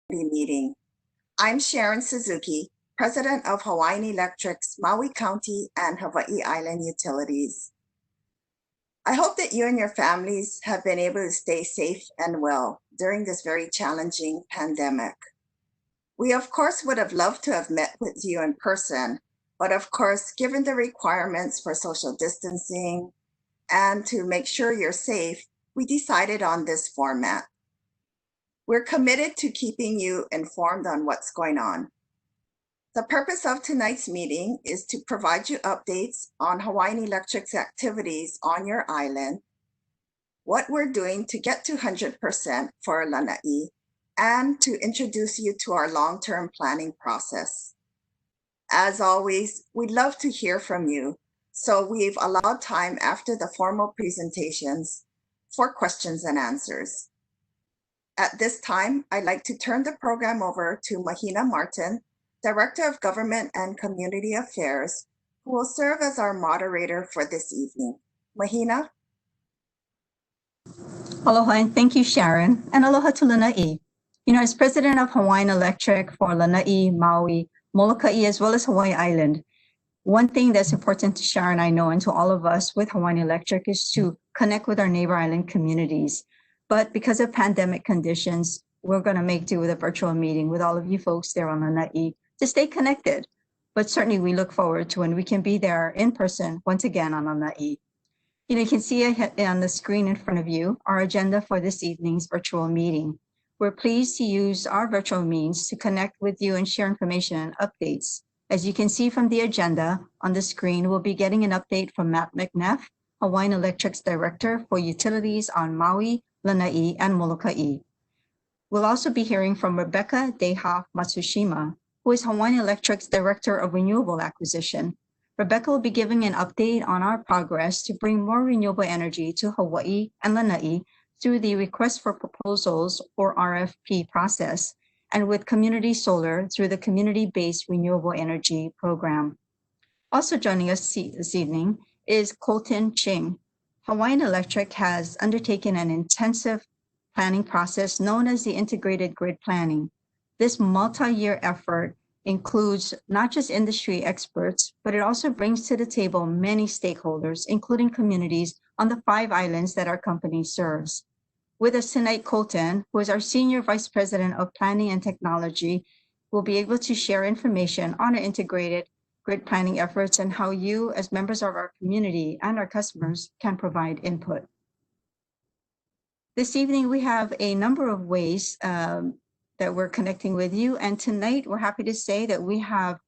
meeting. I'm Sharon Suzuki, President of Hawaiian Electric's Maui County and Hawaii Island Utilities. I hope that you and your families have been able to stay safe and well during this very challenging pandemic. We, of course, would have loved to have met with you in person, but of course, given the requirements for social distancing and to make sure you're safe, we decided on this format. We're committed to keeping you informed on what's going on. The purpose of tonight's meeting is to provide you updates on Hawaiian Electric's activities on your island, what we're doing to get to 100% for Lanai, and to introduce you to our long-term planning process. As always, we'd love to hear from you, so we've allowed time after the formal presentations for questions and answers. At this time, I'd like to turn the program over to Mahina Martin, Director of Government and Community Affairs, who will serve as our moderator for this evening. Mahina? Aloha and thank you, Sharon, and aloha to Lanai. As President of Hawaiian Electric for Lanai, Maui, Molokai, as well as Hawaii Island, one thing that's important to Sharon, I know, and to all of us with Hawaiian Electric is to connect with our neighbor island communities. But because of pandemic conditions, we're going to make do with a virtual meeting with all of you folks there on Lanai to stay connected. But certainly we look forward to when we can be there in person once again on Lanai. You can see on the screen in front of you our agenda for this evening's virtual meeting. We're pleased to use our virtual means to connect with you and share information and updates. As you can see from the agenda on the screen, we'll be getting an update from Matt McNeff, Hawaiian Electric's Director for Utilities on Maui, Lanai, and Molokai. We'll also be hearing from Rebecca Deha Matsushima, who is Hawaiian Electric's Director of Renewable Acquisition. Rebecca will be giving an update on our progress to bring more renewable energy to Hawaii and Lanai through the Request for Proposals or RFP process, and with community solar through the Community-Based Renewable Energy Program. Also joining us this evening is Colton Ching. Hawaiian Electric has undertaken an intensive planning process known as the Integrated Grid Planning. This multi-year effort includes not just industry experts, but it also brings to the table many stakeholders, including communities on the 5 islands that our company serves. With us tonight, Colton, who is our Senior Vice President of Planning and Technology, will be able to share information on our integrated grid planning efforts and how you, as members of our community and our customers, can provide input. This evening, we have a number of ways that we're connecting with you. And tonight, we're happy to say that we have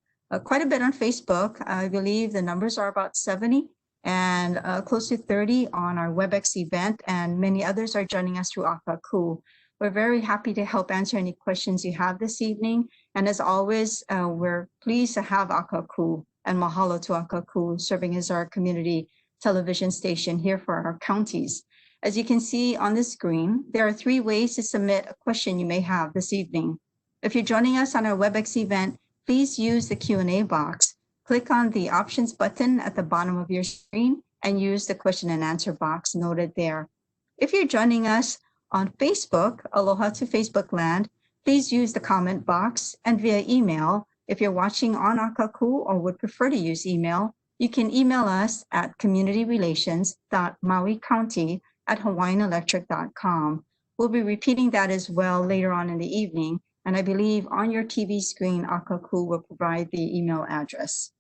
quite a bit on Facebook. I believe the numbers are about 70 and close to 30 on our WebEx event, and many others are joining us through Akaku. We're very happy to help answer any questions you have this evening. And as always, we're pleased to have Akaku, and mahalo to Akaku, serving as our community television station here for our counties. As you can see on the screen, there are 3 ways to submit a question you may have this evening. If you're joining us on our WebEx event, please use the Q&A box. Click on the options button at the bottom of your screen and use the question and answer box noted there. If you're joining us on Facebook, aloha to Facebook land, please use the comment box, and via email, if you're watching on Akaku or would prefer to use email, you can email us at communityrelations.mauicounty@hawaiianelectric.com. We'll be repeating that as well later on in the evening, and I believe on your TV screen, Akaku will provide the email address.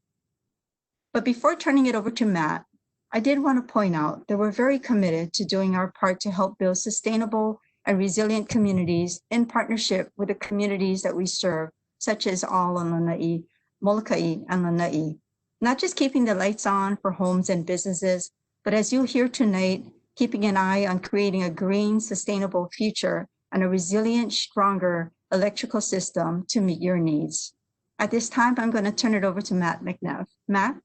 But before turning it over to Matt, I did want to point out that we're very committed to doing our part to help build sustainable and resilient communities in partnership with the communities that we serve, such as all on Lanai, Molokai, and Lanai. Not just keeping the lights on for homes and businesses, but as you'll hear tonight, keeping an eye on creating a green, sustainable future and a resilient, stronger electrical system to meet your needs. At this time, I'm going to turn it over to Matt McNeff. Matt?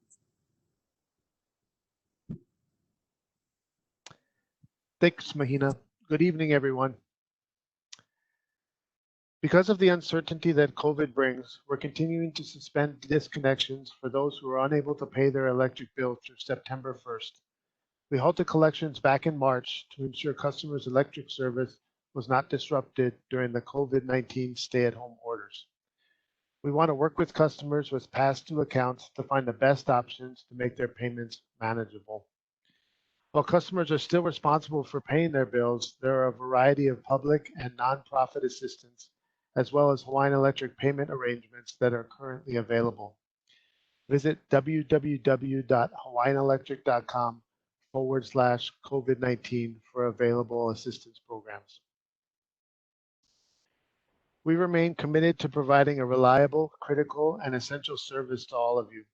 Thanks, Mahina. Good evening, everyone. Because of the uncertainty that COVID brings, we're continuing to suspend disconnections for those who are unable to pay their electric bill through September 1st. We halted collections back in March to ensure customers' electric service was not disrupted during the COVID-19 stay-at-home orders. We want to work with customers with past due accounts to find the best options to make their payments manageable. While customers are still responsible for paying their bills, there are a variety of public and nonprofit assistance, as well as Hawaiian Electric payment arrangements that are currently available. Visit www.hawaiianelectric.com/COVID-19 for available assistance programs. We remain committed to providing a reliable, critical, and essential service to all of you.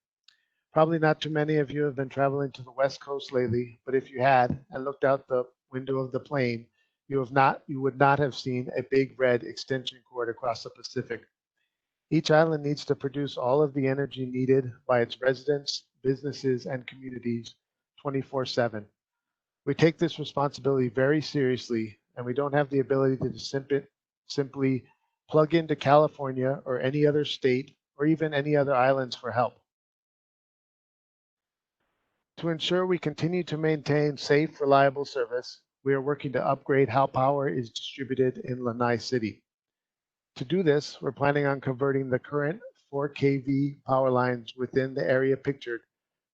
Probably not too many of you have been traveling to the West Coast lately, but if you had and looked out the window of the plane, you would not have seen a big red extension cord across the Pacific. Each island needs to produce all of the energy needed by its residents, businesses, and communities 24/7. We take this responsibility very seriously, and we don't have the ability to simply plug into California or any other state or even any other islands for help. To ensure we continue to maintain safe, reliable service, we are working to upgrade how power is distributed in Lanai City. To do this, we're planning on converting the current 4 kV power lines within the area pictured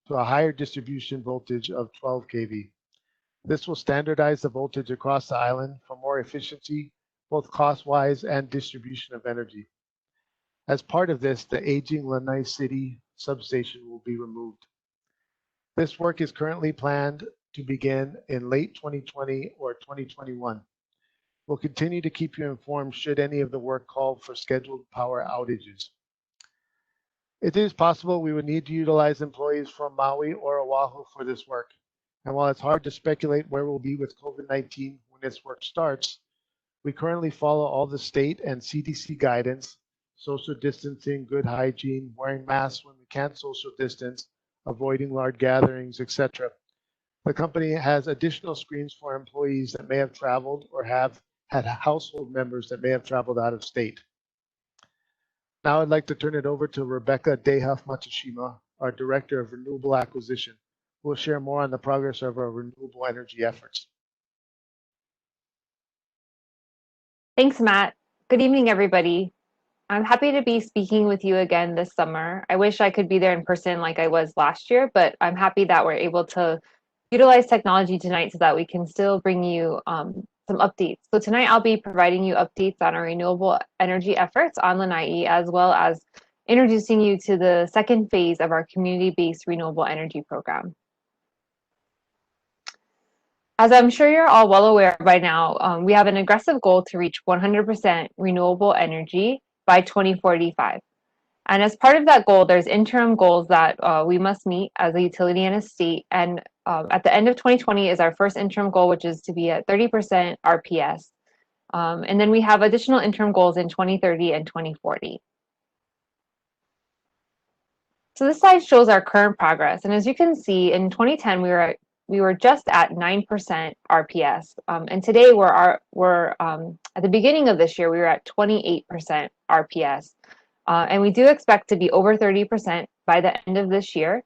to a higher distribution voltage of 12 kV. This will standardize the voltage across the island for more efficiency, both cost-wise and distribution of energy. As part of this, the aging Lanai City substation will be removed. This work is currently planned to begin in late 2020 or 2021. We'll continue to keep you informed should any of the work call for scheduled power outages. It is possible we would need to utilize employees from Maui or Oahu for this work. And while it's hard to speculate where we'll be with COVID-19 when this work starts, we currently follow all the state and CDC guidance, social distancing, good hygiene, wearing masks when we can't social distance, avoiding large gatherings, etc. The company has additional screens for employees that may have traveled or have had household members that may have traveled out of state. Now I'd like to turn it over to Rebecca Dehuff Matsushima, our Director of Renewable Acquisition, who will share more on the progress of our renewable energy efforts. Thanks, Matt. Good evening, everybody. I'm happy to be speaking with you again this summer. I wish I could be there in person like I was last year, but I'm happy that we're able to utilize technology tonight so that we can still bring you some updates. So tonight I'll be providing you updates on our renewable energy efforts on Lanai, as well as introducing you to the second phase of our community-based renewable energy program. As I'm sure you're all well aware by now, we have an aggressive goal to reach 100% renewable energy by 2045. And as part of that goal, there's interim goals that we must meet as a utility and a state. And at the end of 2020 is our first interim goal, which is to be at 30% RPS. And then we have additional interim goals in 2030 and 2040. So this slide shows our current progress. And as you can see, in 2010, we were just at 9% RPS. And today we're at the beginning of this year, we were at 28% RPS. And we do expect to be over 30% by the end of this year.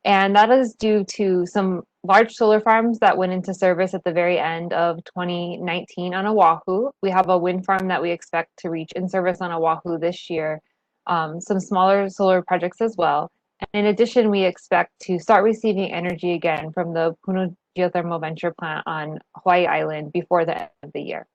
And that is due to some large solar farms that went into service at the very end of 2019 on Oahu. We have a wind farm that we expect to reach in service on Oahu this year, some smaller solar projects as well. And in addition, we expect to start receiving energy again from the Puna Geothermal Venture Plant on Hawaii Island before the end of the year.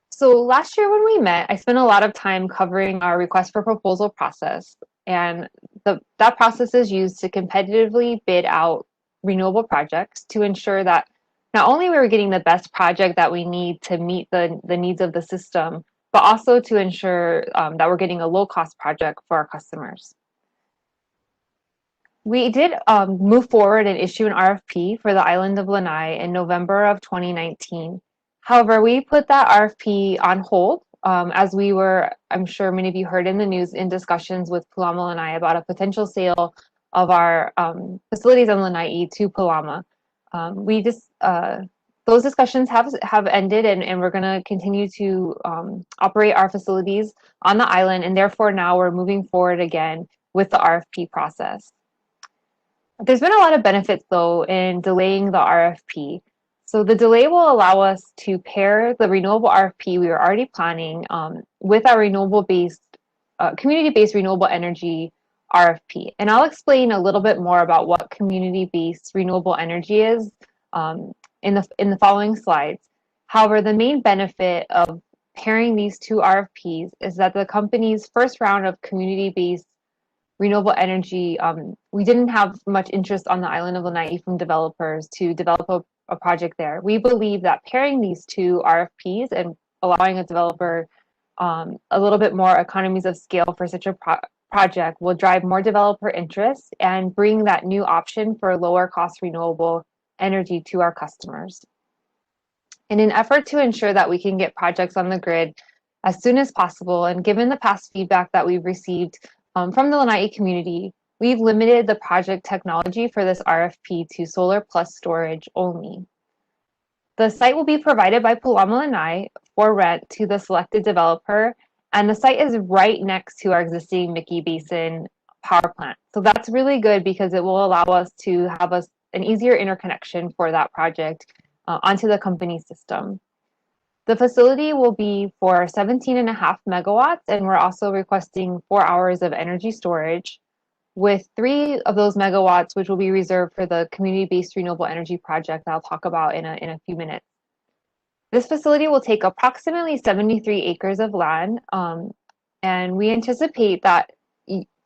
So last year when we met, I spent a lot of time covering our request for proposal process. And that process is used to competitively bid out renewable projects to ensure that not only we were getting the best project that we need to meet the needs of the system, but also to ensure that we're getting a low-cost project for our customers. We did move forward and issue an RFP for the island of Lanai in November of 2019. However, we put that RFP on hold as we were, I'm sure many of you heard in the news, in discussions with Palama Lanai about a potential sale of our facilities in Lanai to Palama. Those discussions have ended, and we're going to continue to operate our facilities on the island, and therefore now we're moving forward again with the RFP process. There's been a lot of benefits, though, in delaying the RFP. So the delay will allow us to pair the renewable RFP we were already planning with our community-based renewable energy RFP. And I'll explain a little bit more about what community-based renewable energy is in the following slides. However, the main benefit of pairing these two RFPs is that the company's first round of community-based renewable energy, we didn't have much interest on the island of Lanai from developers to develop a project there. We believe that pairing these two RFPs and allowing a developer a little bit more economies of scale for such a project will drive more developer interest and bring that new option for lower cost renewable energy to our customers. In an effort to ensure that we can get projects on the grid as soon as possible, and given the past feedback that we've received from the Lanai community, we've limited the project technology for this RFP to solar plus storage only. The site will be provided by Palama Lanai for rent to the selected developer, and the site is right next to our existing Mickey Basin power plant. So that's really good because it will allow us to have an easier interconnection for that project onto the company system. The facility will be for 17.5 megawatts, and we're also requesting 4 hours of energy storage, with 3 of those megawatts, which will be reserved for the community-based renewable energy project that I'll talk about in a few minutes. This facility will take approximately 73 acres of land, and we anticipate that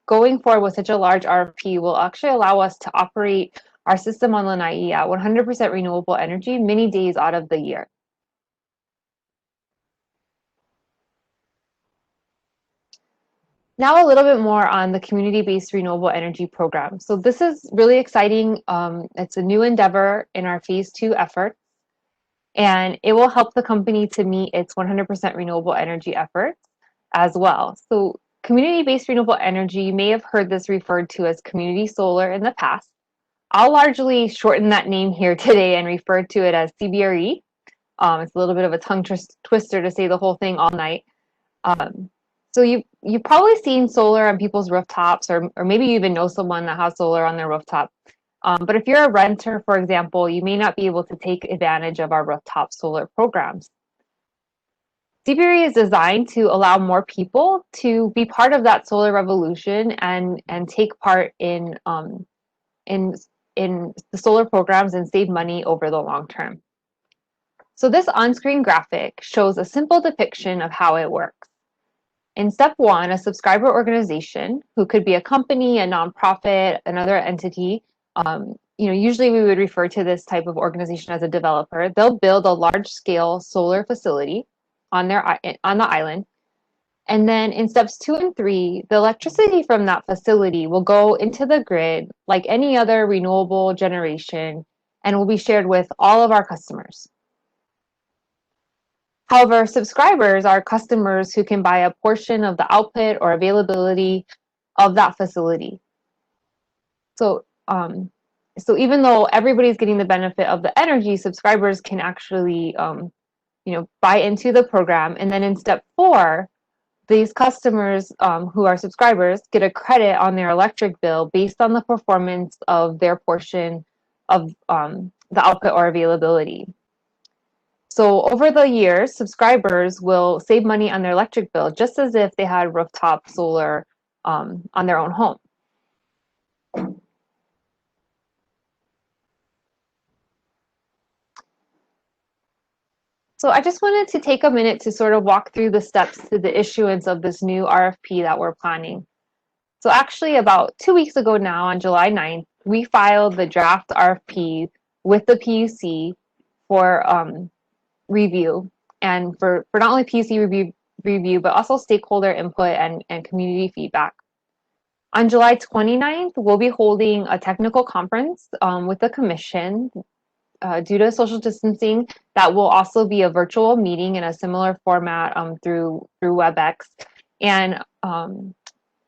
going forward with such a large RFP will actually allow us to operate our system on Lanai at 100% renewable energy many days out of the year. Now a little bit more on the community-based renewable energy program. So this is really exciting. It's a new endeavor in our phase 2 effort, and it will help the company to meet its 100% renewable energy efforts as well. So community-based renewable energy, you may have heard this referred to as community solar in the past. I'll largely shorten that name here today and refer to it as CBRE. It's a little bit of a tongue twister to say the whole thing all night. So you've probably seen solar on people's rooftops, or maybe you even know someone that has solar on their rooftop. But if you're a renter, for example, you may not be able to take advantage of our rooftop solar programs. CBRE is designed to allow more people to be part of that solar revolution and take part in the solar programs and save money over the long term. So this on-screen graphic shows a simple depiction of how it works. In step 1, a subscriber organization, who could be a company, a nonprofit, another entity, usually we would refer to this type of organization as a developer. They'll build a large-scale solar facility on the island. And then in steps 2 and 3, the electricity from that facility will go into the grid like any other renewable generation and will be shared with all of our customers. However, subscribers are customers who can buy a portion of the output or availability of that facility. So even though everybody's getting the benefit of the energy, subscribers can actually buy into the program. And then in step 4, these customers who are subscribers get a credit on their electric bill based on the performance of their portion of the output or availability. So over the years, subscribers will save money on their electric bill just as if they had rooftop solar on their own home. So I just wanted to take a minute to sort of walk through the steps to the issuance of this new RFP that we're planning. So actually about 2 weeks ago now, on July 9th, we filed the draft RFP with the PUC for review, and for not only PUC review, but also stakeholder input and community feedback. On July 29th, we'll be holding a technical conference with the commission due to social distancing. That will also be a virtual meeting in a similar format through WebEx. And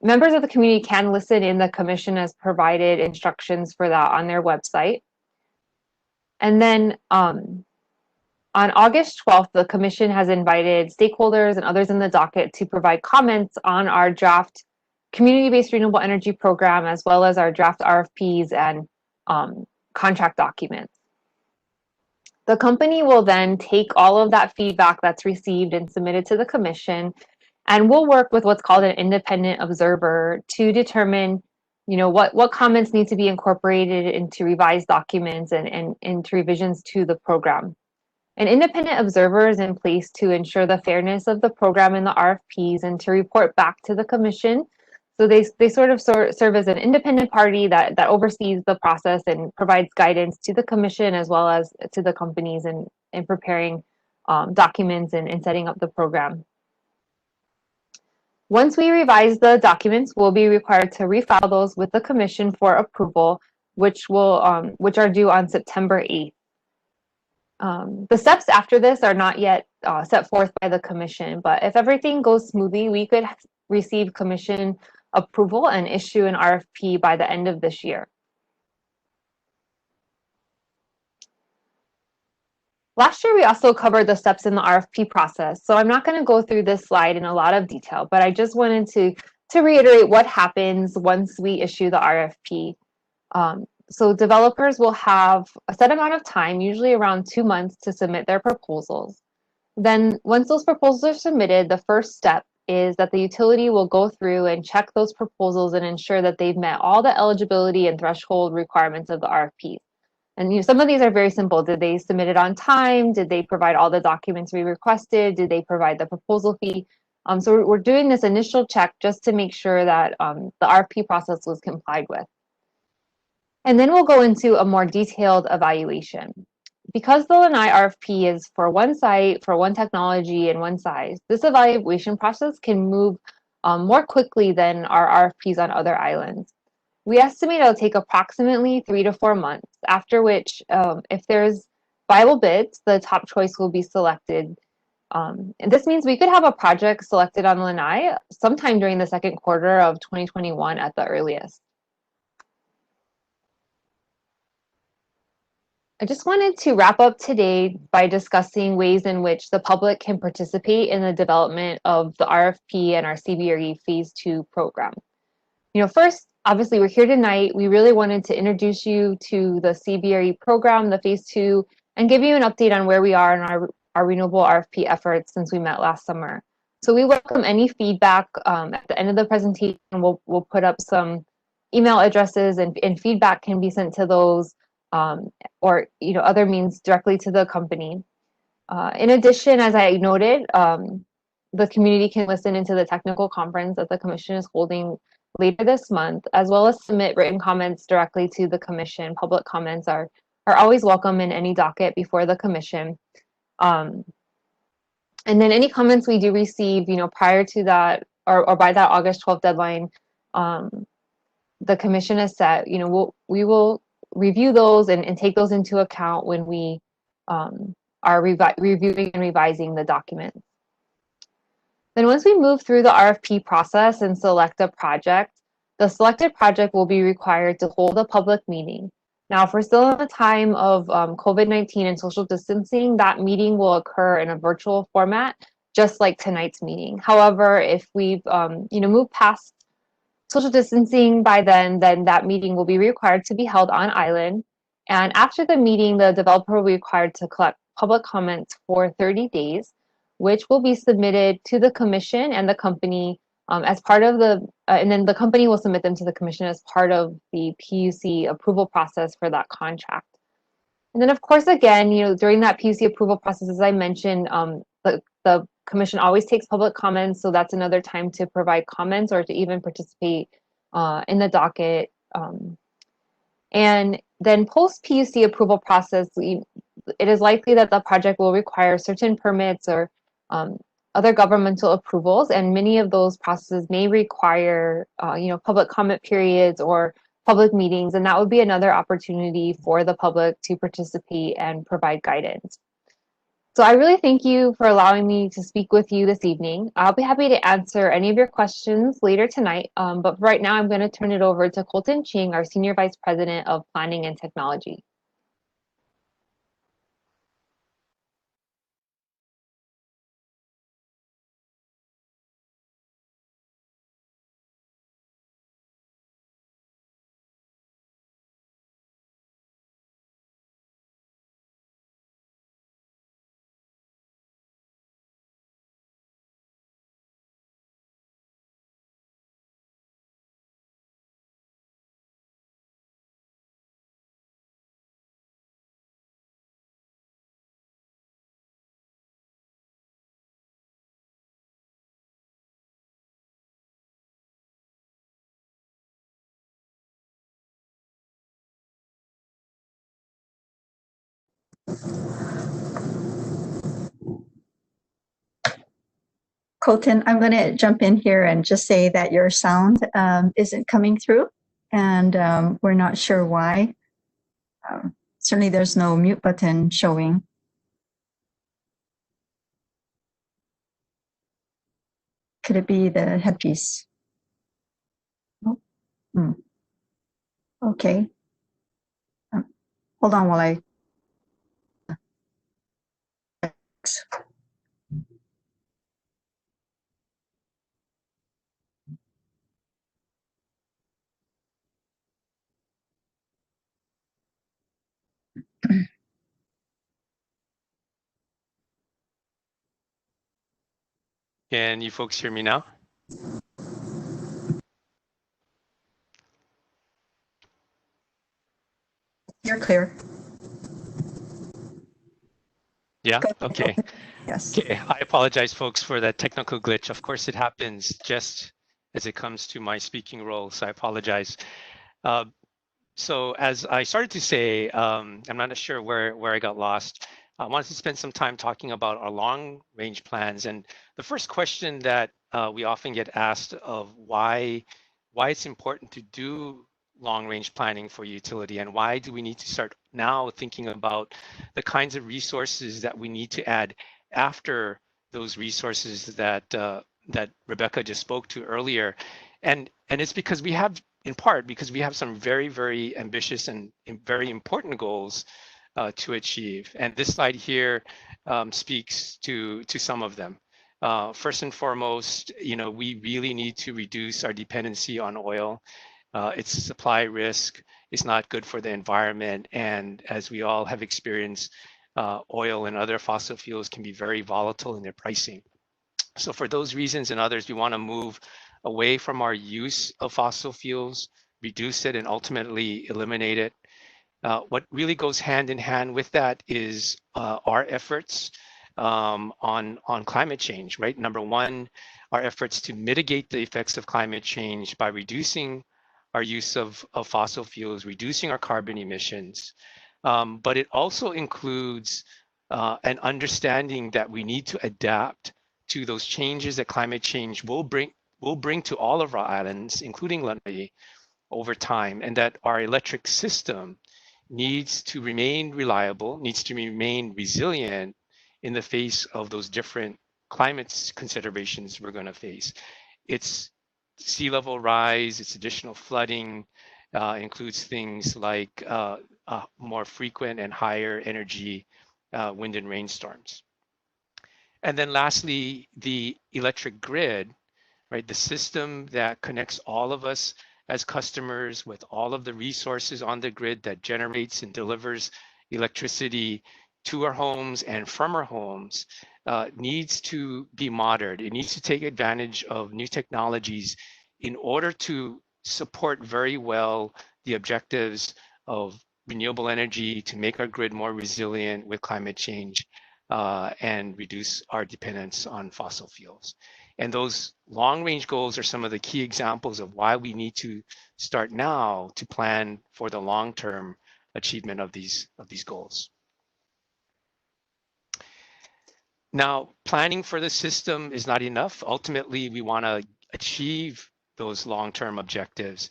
members of the community can listen in. The commission has provided instructions for that on their website. And then on August 12th, the Commission has invited stakeholders and others in the docket to provide comments on our draft community-based renewable energy program, as well as our draft RFPs and contract documents. The company will then take all of that feedback that's received and submitted to the commission, and we'll work with what's called an independent observer to determine, what comments need to be incorporated into revised documents and into revisions to the program. An independent observer is in place to ensure the fairness of the program and the RFPs and to report back to the commission. So they sort of serve as an independent party that oversees the process and provides guidance to the commission as well as to the companies in preparing documents and setting up the program. Once we revise the documents, we'll be required to refile those with the commission for approval, which are due on September 8th. The steps after this are not yet set forth by the commission, but if everything goes smoothly, we could receive commission approval and issue an RFP by the end of this year. Last year, we also covered the steps in the RFP process, so I'm not going to go through this slide in a lot of detail, but I just wanted to reiterate what happens once we issue the RFP. So developers will have a set amount of time, usually around 2 months, to submit their proposals. Then once those proposals are submitted, the first step is that the utility will go through and check those proposals and ensure that they've met all the eligibility and threshold requirements of the RFP. And some of these are very simple. Did they submit it on time? Did they provide all the documents we requested? Did they provide the proposal fee? So we're doing this initial check just to make sure that the RFP process was complied with. And then we'll go into a more detailed evaluation. Because the Lanai RFP is for one site, for one technology, and one size, this evaluation process can move more quickly than our RFPs on other islands. We estimate it'll take approximately 3 to 4 months, after which, if there's viable bids, the top choice will be selected. And this means we could have a project selected on Lanai sometime during the second quarter of 2021 at the earliest. I just wanted to wrap up today by discussing ways in which the public can participate in the development of the RFP and our CBRE Phase 2 program. First, obviously, we're here tonight. We really wanted to introduce you to the CBRE program, the Phase 2, and give you an update on where we are in our renewable RFP efforts since we met last summer. So we welcome any feedback. At the end of the presentation, we'll put up some email addresses, and feedback can be sent to those or other means directly to the company. In addition, as I noted, the community can listen into the technical conference that the commission is holding later this month, as well as submit written comments directly to the commission. Public comments are always welcome in any docket before the commission. And then any comments we do receive, prior to that or by that August 12th deadline, the commission has set, we will review those and take those into account when we are reviewing and revising the documents. Then once we move through the RFP process and select a project, the selected project will be required to hold a public meeting. Now, if we're still in the time of COVID-19 and social distancing, that meeting will occur in a virtual format, just like tonight's meeting. However, if we've moved past social distancing by then that meeting will be required to be held on island. And after the meeting, the developer will be required to collect public comments for 30 days, which will be submitted to the commission and the company as part of and then the company will submit them to the commission as part of the PUC approval process for that contract. And then, of course, again, during that PUC approval process, as I mentioned, the commission always takes public comments, so that's another time to provide comments or to even participate in the docket. And then post PUC approval process, it is likely that the project will require certain permits or other governmental approvals, and many of those processes may require public comment periods or public meetings, and that would be another opportunity for the public to participate and provide guidance. So I really thank you for allowing me to speak with you this evening. I'll be happy to answer any of your questions later tonight, but right now I'm going to turn it over to Colton Ching, our Senior Vice President of Planning and Technology. Colton, I'm going to jump in here and just say that your sound isn't coming through, and we're not sure why. Certainly, there's no mute button showing. Could it be the headpiece? Oh. Okay. Hold on while I. Can you folks hear me now? You're clear. Yeah, okay. Yes. Okay, I apologize, folks, for that technical glitch. Of course, it happens just as it comes to my speaking role, so I apologize. So as I started to say, I'm not sure where I got lost. I wanted to spend some time talking about our long-range plans. And the first question that we often get asked of why it's important to do long-range planning for utility, and why do we need to start now thinking about the kinds of resources that we need to add after those resources that that Rebecca just spoke to earlier. And it's because we have, in part, because we have some very, very ambitious and very important goals to achieve. And this slide here speaks to some of them. First and foremost, we really need to reduce our dependency on oil. It's a supply risk. It's not good for the environment. And as we all have experienced, oil and other fossil fuels can be very volatile in their pricing. So for those reasons and others, we want to move away from our use of fossil fuels, reduce it, and ultimately eliminate it. What really goes hand in hand with that is our efforts on climate change, right? Number one, our efforts to mitigate the effects of climate change by reducing our use of fossil fuels, reducing our carbon emissions. But it also includes an understanding that we need to adapt to those changes that climate change will bring to all of our islands, including Lanai, over time, and that our electric system needs to remain reliable, needs to remain resilient in the face of those different climate considerations we're going to face. It's sea level rise, it's additional flooding, includes things like more frequent and higher energy wind and rainstorms. And then lastly, the electric grid, right? The system that connects all of us as customers with all of the resources on the grid that generates and delivers electricity to our homes and from our homes needs to be modern. It needs to take advantage of new technologies in order to support very well the objectives of renewable energy, to make our grid more resilient with climate change and reduce our dependence on fossil fuels. And those long-range goals are some of the key examples of why we need to start now to plan for the long-term achievement of these goals. Now, planning for the system is not enough. Ultimately, we want to achieve those long-term objectives.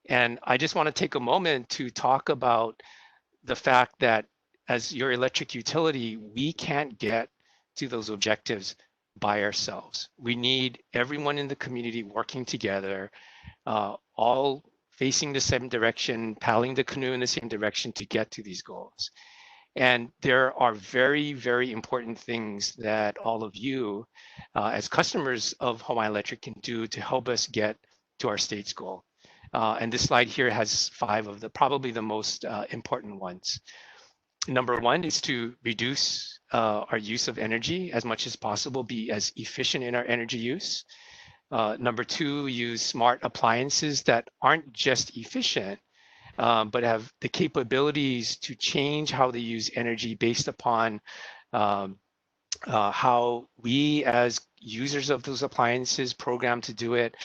And I just want to take a moment to talk about the fact that as your electric utility, we can't get to those objectives by ourselves. We need everyone in the community working together, all facing the same direction, paddling the canoe in the same direction to get to these goals. And there are very, very important things that all of you as customers of Hawaiian Electric can do to help us get to our state's goal. And this slide here has 5 of probably the most important ones. Number one is to reduce our use of energy as much as possible, be as efficient in our energy use. Number 2, use smart appliances that aren't just efficient, but have the capabilities to change how they use energy based upon how we as users of those appliances program to do it,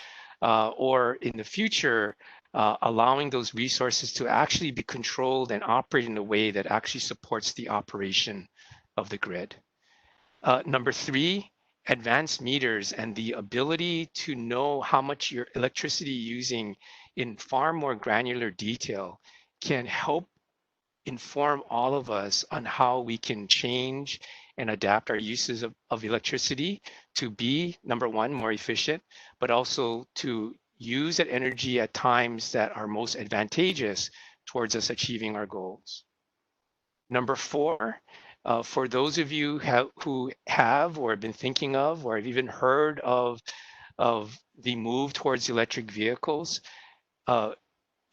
or in the future, allowing those resources to actually be controlled and operate in a way that actually supports the operation of the grid. Number 3 advanced meters and the ability to know how much your electricity using in far more granular detail can help inform all of us on how we can change and adapt our uses of electricity to be, number one, more efficient, but also to use that energy at times that are most advantageous towards us achieving our goals. Number four, for those of you who have or have been thinking of or have even heard of the move towards electric vehicles,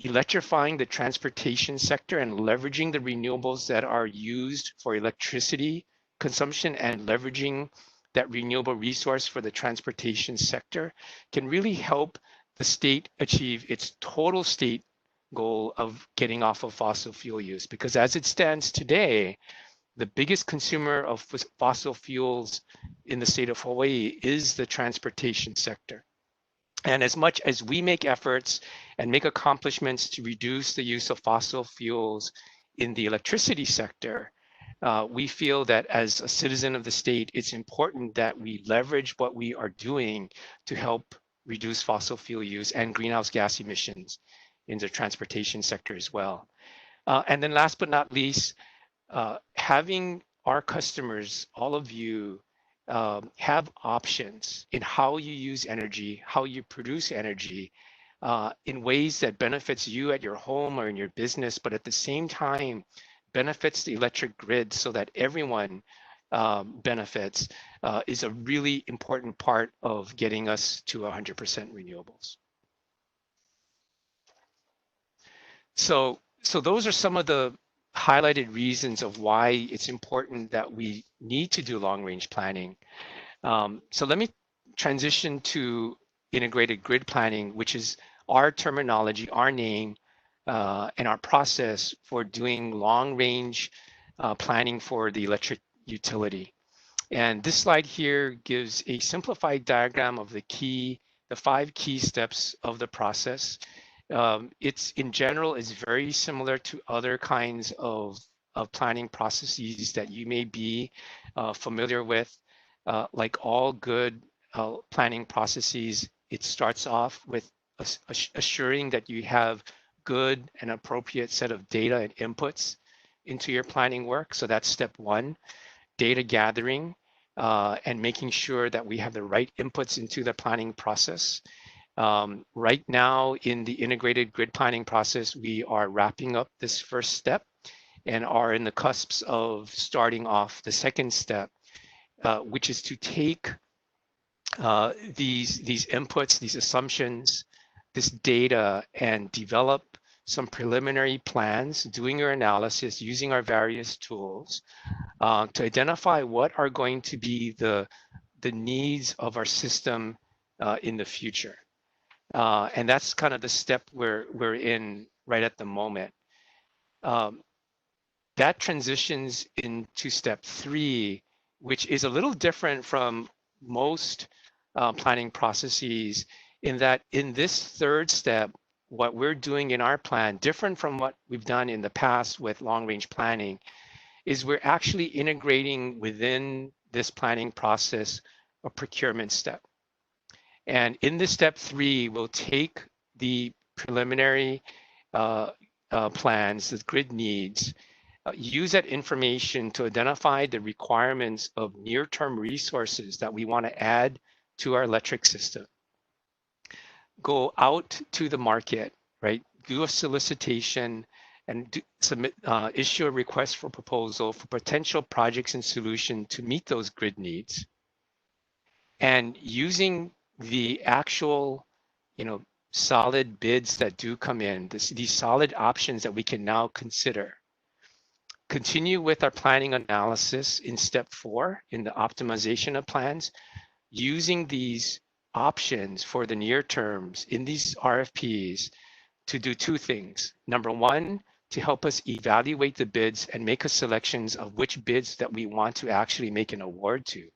electrifying the transportation sector and leveraging the renewables that are used for electricity consumption and leveraging that renewable resource for the transportation sector can really help the state achieve its total state goal of getting off of fossil fuel use. Because as it stands today, the biggest consumer of fossil fuels in the state of Hawaii is the transportation sector. And as much as we make efforts and make accomplishments to reduce the use of fossil fuels in the electricity sector, we feel that as a citizen of the state, it's important that we leverage what we are doing to help reduce fossil fuel use and greenhouse gas emissions in the transportation sector as well. And then last but not least, having our customers, all of you, have options in how you use energy, how you produce energy in ways that benefits you at your home or in your business, but at the same time benefits the electric grid so that everyone benefits is a really important part of getting us to 100% renewables. So those are some of the highlighted reasons of why it's important that we need to do long-range planning. So let me transition to integrated grid planning, which is our terminology, our name, and our process for doing long-range planning for the electric utility. And this slide here gives a simplified diagram of the 5 key steps of the process. It's in general is very similar to other kinds of planning processes that you may be familiar with. Like all good planning processes, it starts off with assuring that you have good and appropriate set of data and inputs into your planning work. So that's step 1, data gathering and making sure that we have the right inputs into the planning process. Right now in the integrated grid planning process, we are wrapping up this first step and are in the cusps of starting off the second step, which is to take these inputs, these assumptions, this data, and develop some preliminary plans, doing your analysis using our various tools to identify what are going to be the needs of our system in the future. And that's kind of the step we're in right at the moment. That transitions into step 3, which is a little different from most planning processes in that in this third step, what we're doing in our plan, different from what we've done in the past with long-range planning, is we're actually integrating within this planning process a procurement step. And in this step 3, we'll take the preliminary plans, the grid needs, use that information to identify the requirements of near-term resources that we want to add to our electric system. Go out to the market, right? Do a solicitation and issue a request for proposal for potential projects and solutions to meet those grid needs. And using the actual, solid bids that do come in, these solid options that we can now consider. Continue with our planning analysis in step 4 in the optimization of plans, using these options for the near terms in these RFPs to do 2 things. Number 1, to help us evaluate the bids and make a selections of which bids that we want to actually make an award to.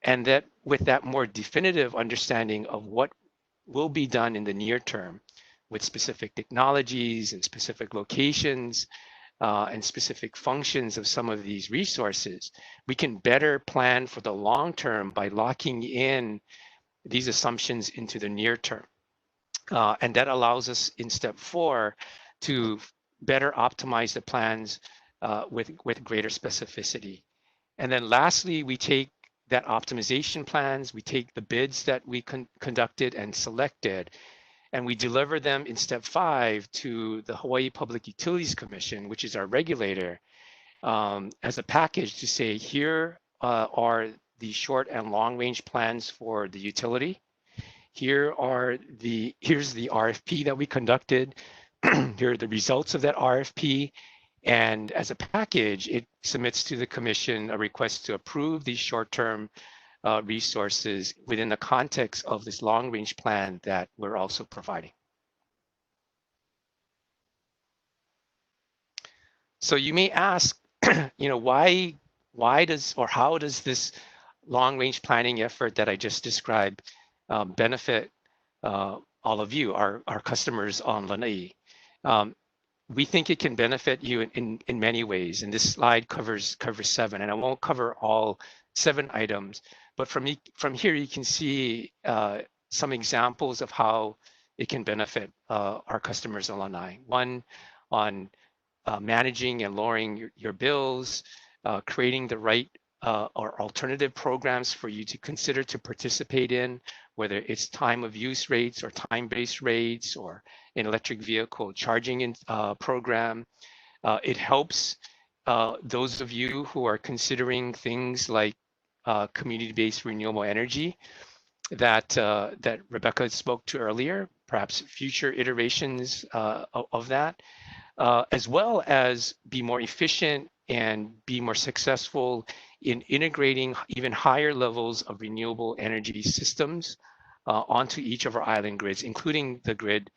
And that with that more definitive understanding of what will be done in the near term with specific technologies and specific locations, and specific functions of some of these resources, we can better plan for the long term by locking in these assumptions into the near term. And that allows us in step 4 to better optimize the plans with greater specificity. And then lastly, we take that optimization plans, we take the bids that we conducted and selected, and we deliver them in step 5 to the Hawaii Public Utilities Commission, which is our regulator, as a package to say, here are the short and long range plans for the utility. Here's the RFP that we conducted. Here are the results of that RFP. And as a package, it submits to the commission a request to approve these short-term resources within the context of this long-range plan that we're also providing. So you may ask, why does or how does this long-range planning effort that I just described benefit all of you, our customers on Lanai? We think it can benefit you in many ways, and this slide covers 7, and I won't cover all 7 items, but from here you can see some examples of how it can benefit our customers on Lanai. One, on managing and lowering your bills, creating the right or alternative programs for you to consider to participate in, whether it's time of use rates or time-based rates or an electric vehicle charging program. It helps those of you who are considering things like community-based renewable energy that Rebecca spoke to earlier, perhaps future iterations of that, as well as be more efficient and be more successful in integrating even higher levels of renewable energy systems onto each of our island grids, including the grid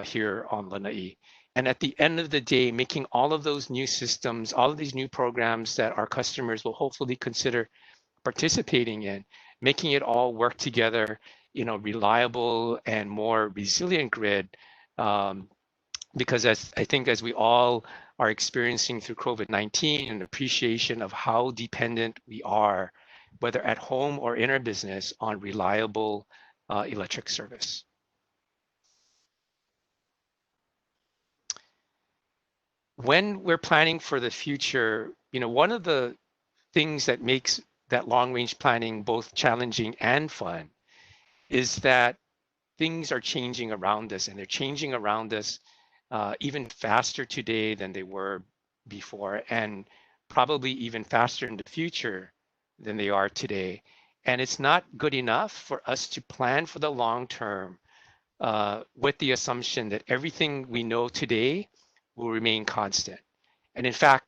here on Lanai. And at the end of the day, making all of those new systems, all of these new programs that our customers will hopefully consider participating in, making it all work together in a reliable and more resilient grid. Because I think as we all are experiencing through COVID-19, an appreciation of how dependent we are, whether at home or in our business, on reliable electric service. When we're planning for the future, one of the things that makes that long-range planning both challenging and fun is that things are changing around us, and they're changing around us even faster today than they were before, and probably even faster in the future than they are today. And it's not good enough for us to plan for the long term with the assumption that everything we know today will remain constant. And in fact,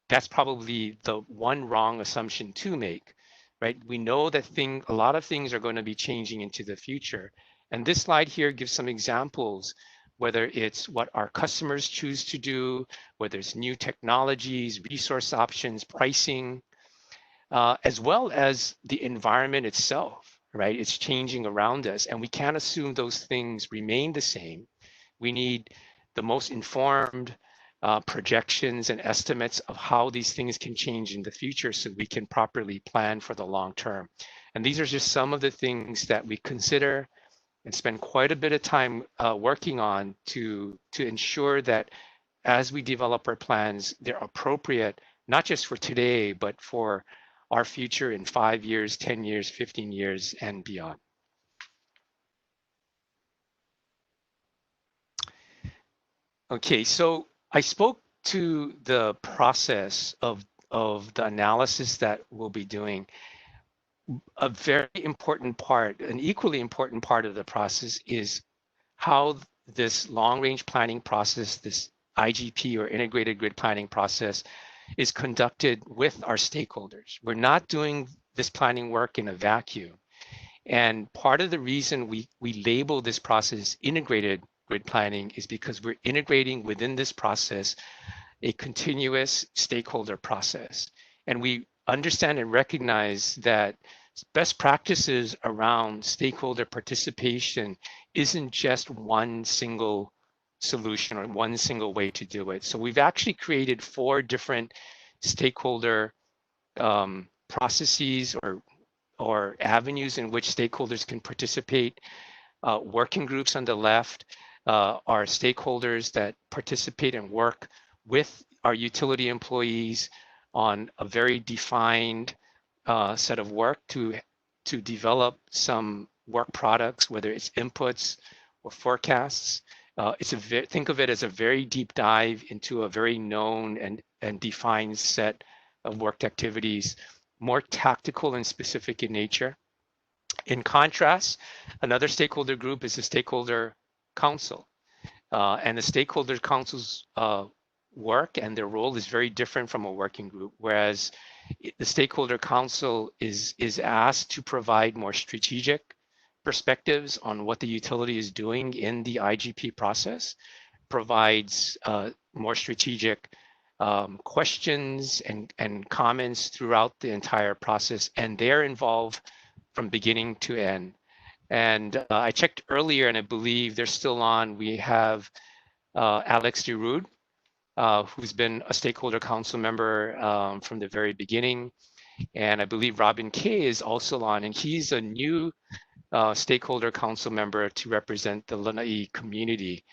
that's probably the one wrong assumption to make, right? We know that a lot of things are going to be changing into the future. And this slide here gives some examples, whether it's what our customers choose to do, whether it's new technologies, resource options, pricing, as well as the environment itself, right? It's changing around us, and we can't assume those things remain the same. We need the most informed projections and estimates of how these things can change in the future so we can properly plan for the long term. And these are just some of the things that we consider and spend quite a bit of time working on to ensure that as we develop our plans, they're appropriate, not just for today, but for our future in 5 years, 10 years, 15 years, and beyond. Okay, so I spoke to the process of the analysis that we'll be doing. A very important part, an equally important part of the process is how this long-range planning process, this IGP or integrated grid planning process, is conducted with our stakeholders. We're not doing this planning work in a vacuum. And part of the reason we label this process integrated grid planning is because we're integrating within this process a continuous stakeholder process. And we understand and recognize that best practices around stakeholder participation isn't just one single solution or one single way to do it. So we've actually created 4 different stakeholder processes or avenues in which stakeholders can participate. Working groups on the left are stakeholders that participate and work with our utility employees on a very defined set of work to develop some work products, whether it's inputs or forecasts. Think of it as a very deep dive into a very known and defined set of work activities, more tactical and specific in nature. In contrast, another stakeholder group is the stakeholder council. And the stakeholder council's work and their role is very different from a working group, whereas the stakeholder council is asked to provide more strategic perspectives on what the utility is doing in the IGP process, provides more strategic questions and comments throughout the entire process, and they're involved from beginning to end. And I checked earlier, and I believe they're still on. We have Alex DeRude, who's been a stakeholder council member from the very beginning. And I believe Robin Kay is also on, and he's a new stakeholder council member to represent the Lanai community.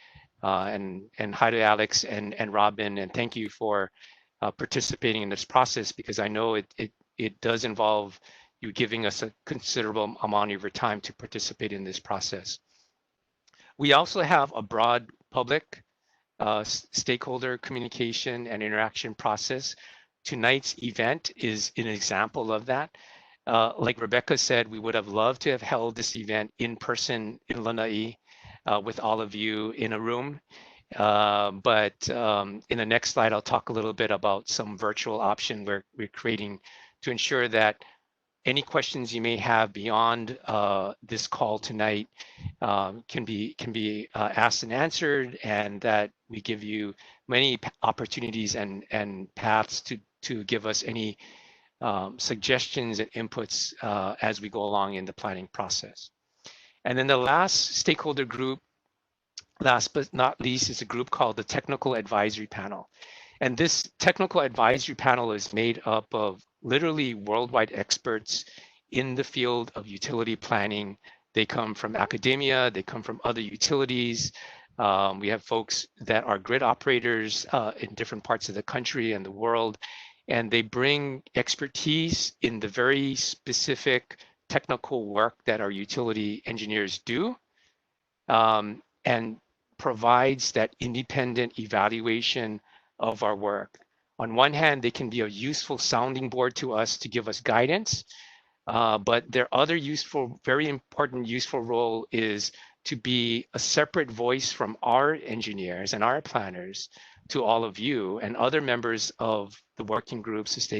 And hi to Alex and Robin, and thank you for participating in this process, because I know it does involve you giving us a considerable amount of your time to participate in this process. We also have a broad public stakeholder communication and interaction process. Tonight's event is an example of that. Like Rebecca said, we would have loved to have held this event in person in Lanai with all of you in a room. But in the next slide, I'll talk a little bit about some virtual option we're creating to ensure that any questions you may have beyond this call tonight can be asked and answered, and that we give you many opportunities and paths to give us any suggestions and inputs as we go along in the planning process. And then the last stakeholder group, last but not least, is a group called the Technical Advisory Panel. And this Technical Advisory Panel is made up of literally worldwide experts in the field of utility planning. They come from academia, they come from other utilities. We have folks that are grid operators in different parts of the country and the world, and they bring expertise in the very specific technical work that our utility engineers do, and provides that independent evaluation of our work. On one hand, they can be a useful sounding board to us to give us guidance, but their other useful, very important useful role is to be a separate voice from our engineers and our planners to all of you and other members of the working groups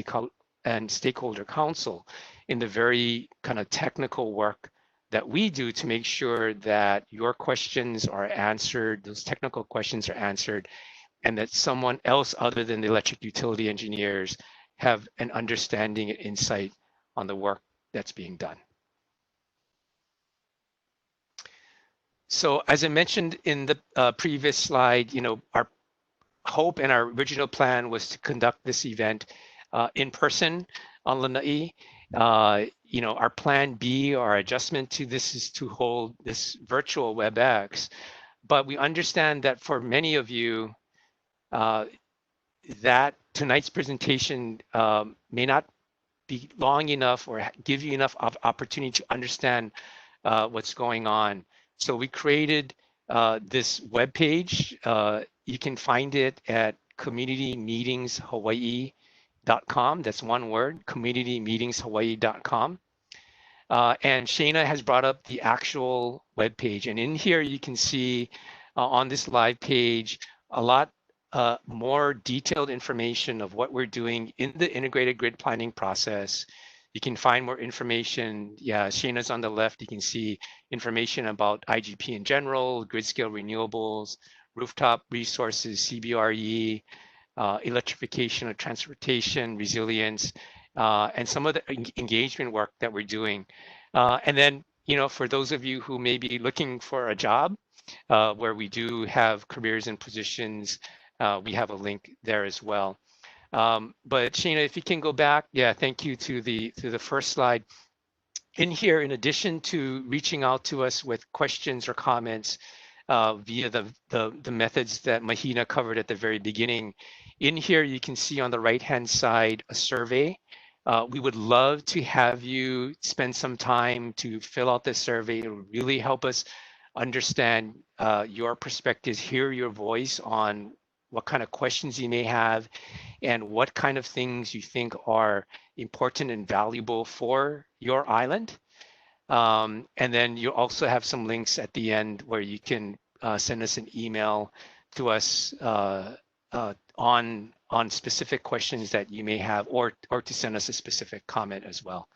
and stakeholder council in the very kind of technical work that we do to make sure that your questions are answered, those technical questions are answered, and that someone else other than the electric utility engineers have an understanding and insight on the work that's being done. So as I mentioned in the previous slide, our hope and our original plan was to conduct this event in person on Lanai. Our plan B, our adjustment to this, is to hold this virtual WebEx, but we understand that for many of you, that tonight's presentation may not be long enough or give you enough opportunity to understand what's going on. So we created this webpage. You can find it at communitymeetingshawaii.com. That's one word, communitymeetingshawaii.com. And Shana has brought up the actual webpage. And in here, you can see on this live page a lot more detailed information of what we're doing in the integrated grid planning process. You can find more information. Yeah, Shana's on the left. You can see information about IGP in general, grid scale renewables, rooftop resources, CBRE, electrification of transportation, resilience, and some of the engagement work that we're doing. And then, for those of you who may be looking for a job, where we do have careers and positions. We have a link there as well. But Sheena, if you can go back, yeah, thank you to the first slide. In here, in addition to reaching out to us with questions or comments via the methods that Mahina covered at the very beginning, in here you can see on the right-hand side a survey. We would love to have you spend some time to fill out this survey. It will really help us understand your perspectives, hear your voice on what kind of questions you may have and what kind of things you think are important and valuable for your island. And then you also have some links at the end where you can send us an email to us on specific questions that you may have, or to send us a specific comment as well.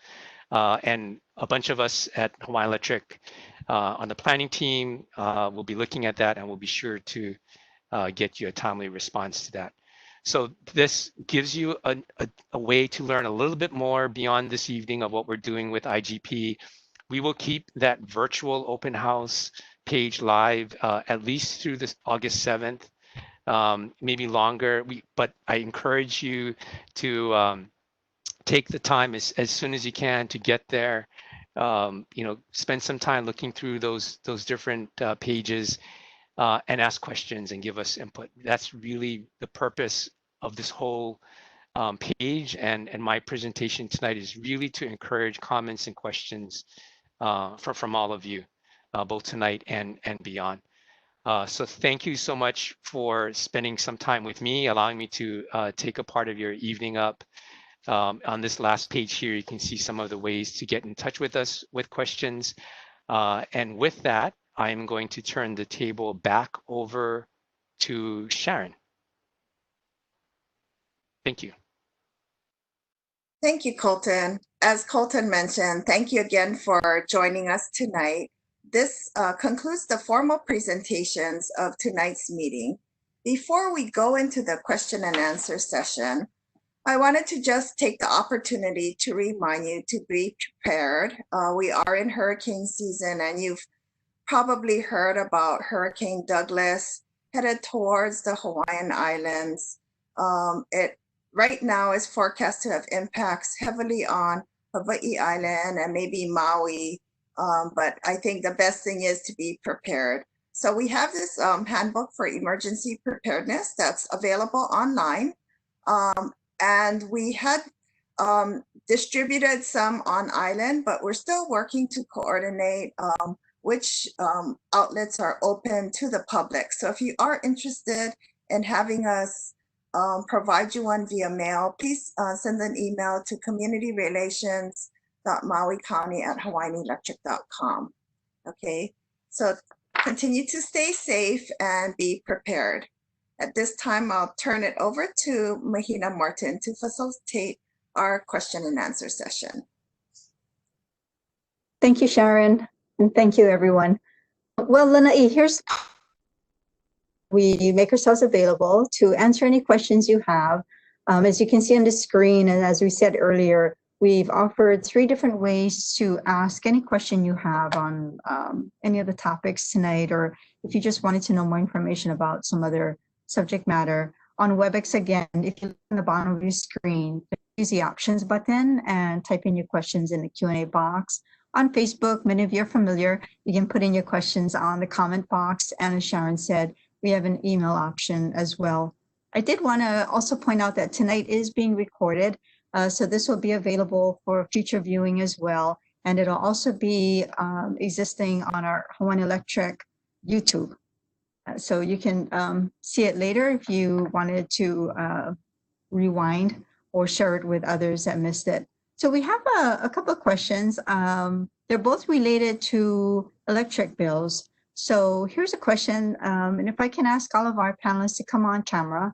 And a bunch of us at Hawaiian Electric on the planning team will be looking at that, and we'll be sure to get you a timely response to that. So this gives you a way to learn a little bit more beyond this evening of what we're doing with IGP. We will keep that virtual open house page live at least through this August 7th, maybe longer. But I encourage you to take the time as soon as you can to get there. Spend some time looking through those different pages and ask questions and give us input. That's really the purpose of this whole page, and my presentation tonight is really to encourage comments and questions from all of you, both tonight and beyond. So thank you so much for spending some time with me, allowing me to take a part of your evening up. On this last page here, you can see some of the ways to get in touch with us with questions. And with that, I'm going to turn the table back over to Sharon. Thank you. Thank you, Colton. As Colton mentioned, thank you again for joining us tonight. This concludes the formal presentations of tonight's meeting. Before we go into the question and answer session, I wanted to just take the opportunity to remind you to be prepared. We are in hurricane season, and you've probably heard about Hurricane Douglas headed towards the Hawaiian Islands. It right now is forecast to have impacts heavily on Hawaii Island and maybe Maui, but I think the best thing is to be prepared. So we have this handbook for emergency preparedness that's available online. And we had distributed some on island, but we're still working to coordinate which outlets are open to the public. So if you are interested in having us provide you one via mail, please send an email to communityrelations.mauicounty@hawaiianelectric.com. Okay, so continue to stay safe and be prepared. At this time, I'll turn it over to Mahina Martin to facilitate our question and answer session. Thank you, Sharon, and thank you, everyone. Well, Lanai, we make ourselves available to answer any questions you have. As you can see on the screen, and as we said earlier, we've offered 3 different ways to ask any question you have on any of the topics tonight, or if you just wanted to know more information about some other subject matter. On WebEx, again, if you look on the bottom of your screen, use the options button and type in your questions in the Q&A box. On Facebook, many of you are familiar. You can put in your questions on the comment box. And as Sharon said, we have an email option as well. I did want to also point out that tonight is being recorded. So this will be available for future viewing as well. And it'll also be existing on our Hawaiian Electric YouTube. So you can see it later if you wanted to rewind or share it with others that missed it. So we have a couple of questions. They're both related to electric bills. So here's a question, and if I can ask all of our panelists to come on camera,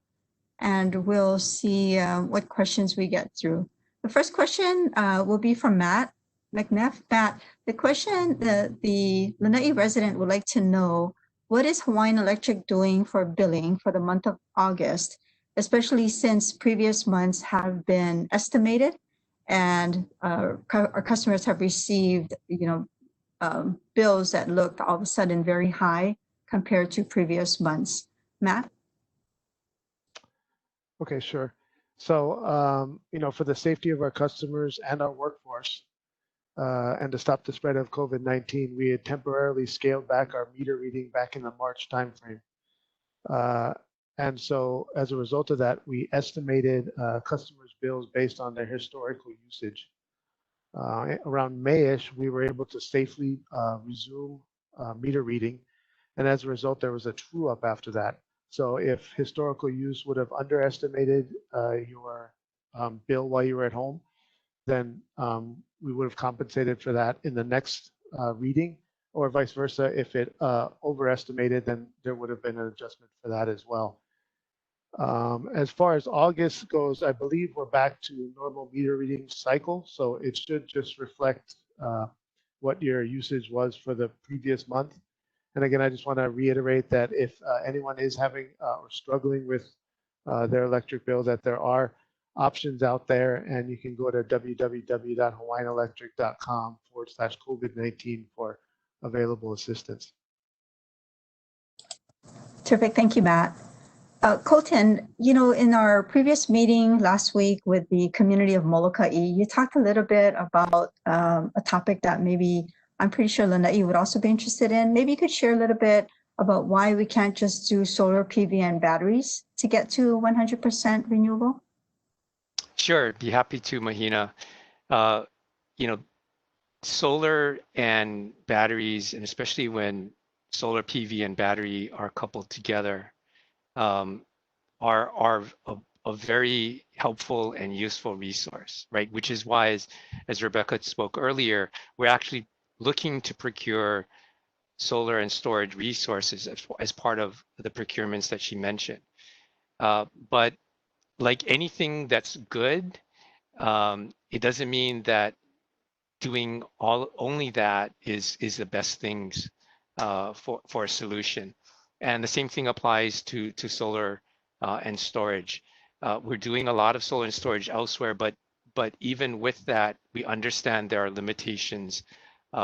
and we'll see what questions we get through. The first question will be from Matt McNeff. Matt, the question, the Lanai resident would like to know, what is Hawaiian Electric doing for billing for the month of August, especially since previous months have been estimated and our customers have received, bills that looked all of a sudden very high compared to previous months. Matt? Okay, sure. So, for the safety of our customers and our workforce, and to stop the spread of COVID-19, we had temporarily scaled back our meter reading back in the March timeframe. And so as a result of that, we estimated customers' bills based on their historical usage. Around May-ish, we were able to safely resume meter reading. And as a result, there was a true up after that. So if historical use would have underestimated your bill while you were at home, then we would have compensated for that in the next reading, or vice versa. If it overestimated, then there would have been an adjustment for that as well. As far as August goes, I believe we're back to normal meter reading cycle. So it should just reflect what your usage was for the previous month. And again, I just want to reiterate that if anyone is having or struggling with their electric bill, that there are options out there, and you can go to www.hawaiianelectric.com/COVID-19 for available assistance. Terrific. Thank you, Matt. Colton, in our previous meeting last week with the community of Molokai, you talked a little bit about a topic that maybe I'm pretty sure Lanai would also be interested in. Maybe you could share a little bit about why we can't just do solar PV and batteries to get to 100% renewable? Sure, be happy to, Mahina. Solar and batteries, and especially when solar PV and battery are coupled together, are a very helpful and useful resource, right? Which is why, as Rebecca spoke earlier, we're actually looking to procure solar and storage resources as part of the procurements that she mentioned. But like anything that's good, it doesn't mean that doing only that is the best things for a solution. And the same thing applies to solar and storage. We're doing a lot of solar and storage elsewhere, but even with that, we understand there are limitations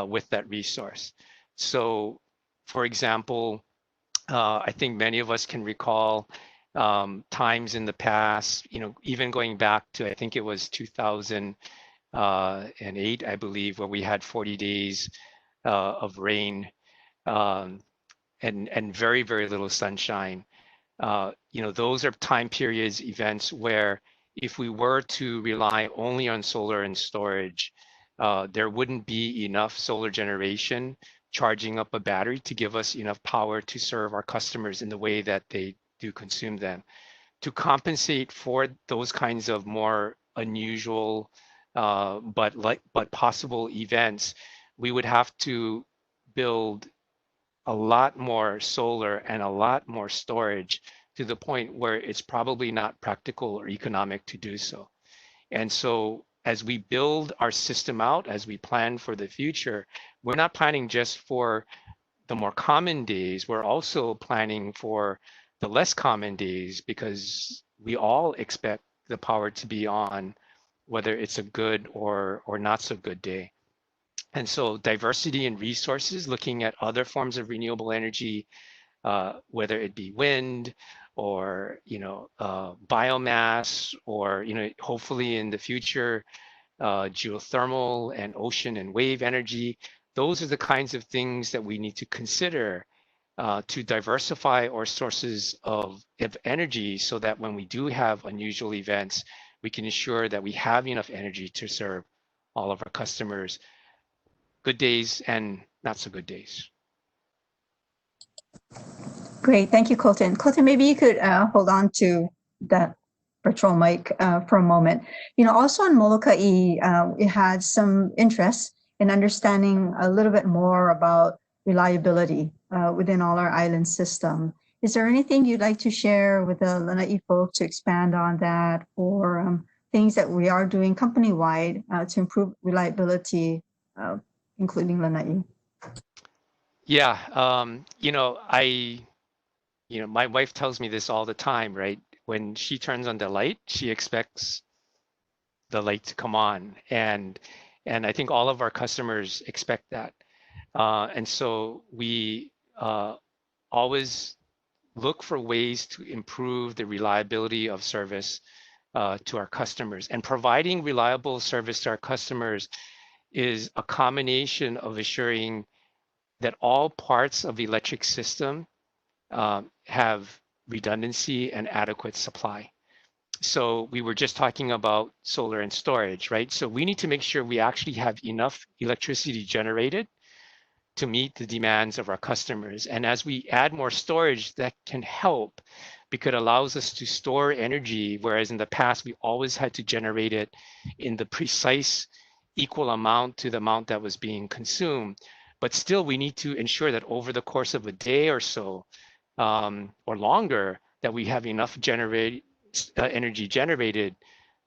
with that resource. So, for example, I think many of us can recall times in the past, even going back to, I think it was 2008, I believe, where we had 40 days of rain and very, very little sunshine. Those are time periods, events where if we were to rely only on solar and storage, there wouldn't be enough solar generation charging up a battery to give us enough power to serve our customers in the way that they do consume them. To compensate for those kinds of more unusual but possible events, we would have to build a lot more solar and a lot more storage to the point where it's probably not practical or economic to do so. And so as we build our system out, as we plan for the future, we're not planning just for the more common days, we're also planning for the less common days, because we all expect the power to be on, whether it's a good or not so good day. And so diversity in resources, looking at other forms of renewable energy, whether it be wind or biomass, or hopefully in the future geothermal and ocean and wave energy. Those are the kinds of things that we need to consider to diversify our sources of energy, so that when we do have unusual events, we can ensure that we have enough energy to serve all of our customers, good days and not so good days. Great, thank you, Colton. Colton, maybe you could hold on to that virtual mic for a moment. Also on Molokai, it had some interest in understanding a little bit more about reliability within all our island system. Is there anything you'd like to share with the Lanai folks to expand on that, or things that we are doing company-wide to improve reliability, including Lanai? Yeah, my wife tells me this all the time, right? When she turns on the light, she expects the light to come on, and I think all of our customers expect that, and so we always look for ways to improve the reliability of service to our customers. And providing reliable service to our customers is a combination of assuring that all parts of the electric system have redundancy and adequate supply. So we were just talking about solar and storage, right? So we need to make sure we actually have enough electricity generated to meet the demands of our customers. And as we add more storage, that can help because it allows us to store energy, whereas in the past, we always had to generate it in the precise equal amount to the amount that was being consumed. But still, we need to ensure that over the course of a day or so, or longer, that we have enough energy generated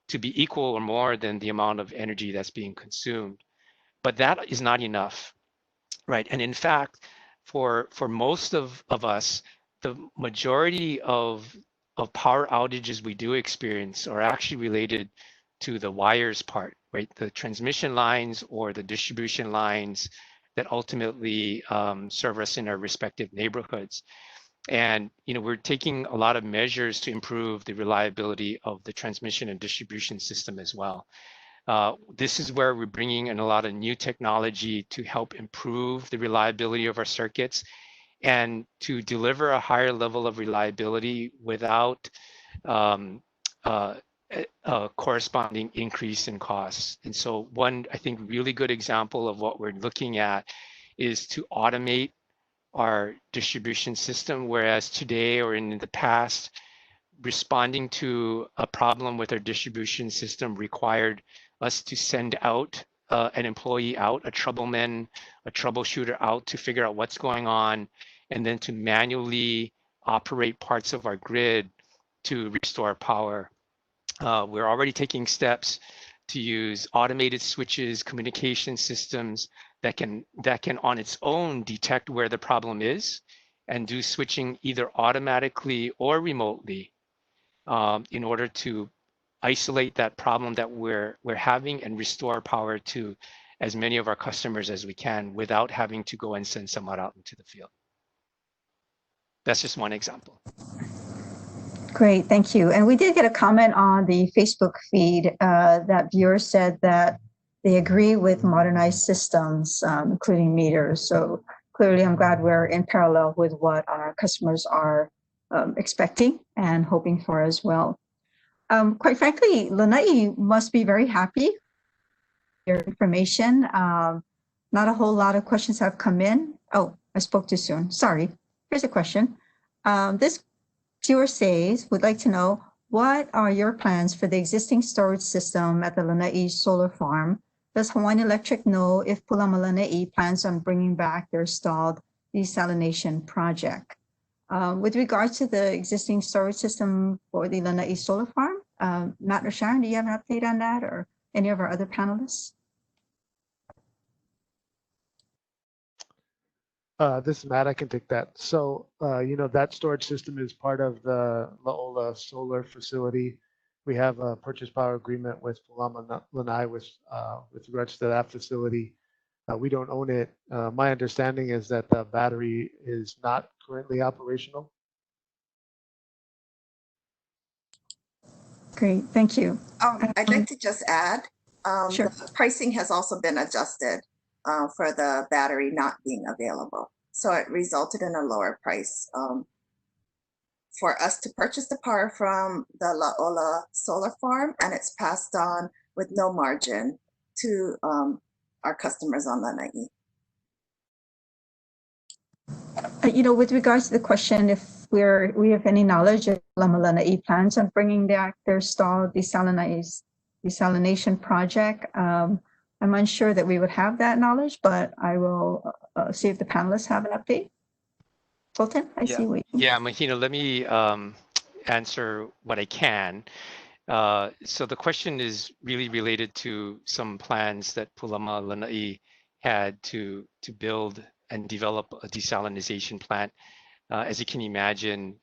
to be equal or more than the amount of energy that's being consumed. But that is not enough, right? And in fact, for most of us, the majority of power outages we do experience are actually related to the wires part, right? The transmission lines or the distribution lines that ultimately serve us in our respective neighborhoods. And we're taking a lot of measures to improve the reliability of the transmission and distribution system as well. This is where we're bringing in a lot of new technology to help improve the reliability of our circuits and to deliver a higher level of reliability without a corresponding increase in costs. And so one, I think, really good example of what we're looking at is to automate our distribution system, whereas today or in the past, responding to a problem with our distribution system required us to send out an employee out, a troubleshooter out to figure out what's going on, and then to manually operate parts of our grid to restore power. We're already taking steps to use automated switches, communication systems that can on its own detect where the problem is and do switching either automatically or remotely in order to isolate that problem that we're having and restore power to as many of our customers as we can without having to go and send someone out into the field. That's just one example. Great, thank you. And we did get a comment on the Facebook feed that viewers said that they agree with modernized systems, including meters. So clearly, I'm glad we're in parallel with what our customers are expecting and hoping for as well. Quite frankly, Lanai must be very happy with your information. Not a whole lot of questions have come in. Oh, I spoke too soon. Sorry. Here's a question. This viewer says, would like to know, what are your plans for the existing storage system at the Lanai solar farm? Does Hawaiian Electric know if Pulama Lanai plans on bringing back their stalled desalination project? With regards to the existing storage system for the Lanai solar farm, Matt or Sharon, do you have an update on that, or any of our other panelists? This is Matt, I can take that. So, that storage system is part of the La'ola solar facility. We have a purchase power agreement with Pulama Lanai with regards to that facility. We don't own it. My understanding is that the battery is not currently operational. Great, thank you. I'd like to just add, Sure. the pricing has also been adjusted for the battery not being available. So it resulted in a lower price for us to purchase the power from the La'ola solar farm, and it's passed on with no margin to our customers on Lanai. With regards to the question, if we have any knowledge if Pulama Lanai plans on bringing back their stalled desalination project, I'm unsure that we would have that knowledge, but I will see if the panelists have an update. Fulton, I see what you. Yeah, Mahina, let me answer what I can. So the question is really related to some plans that Pulama Lanai had to build and develop a desalination plant. As you can imagine,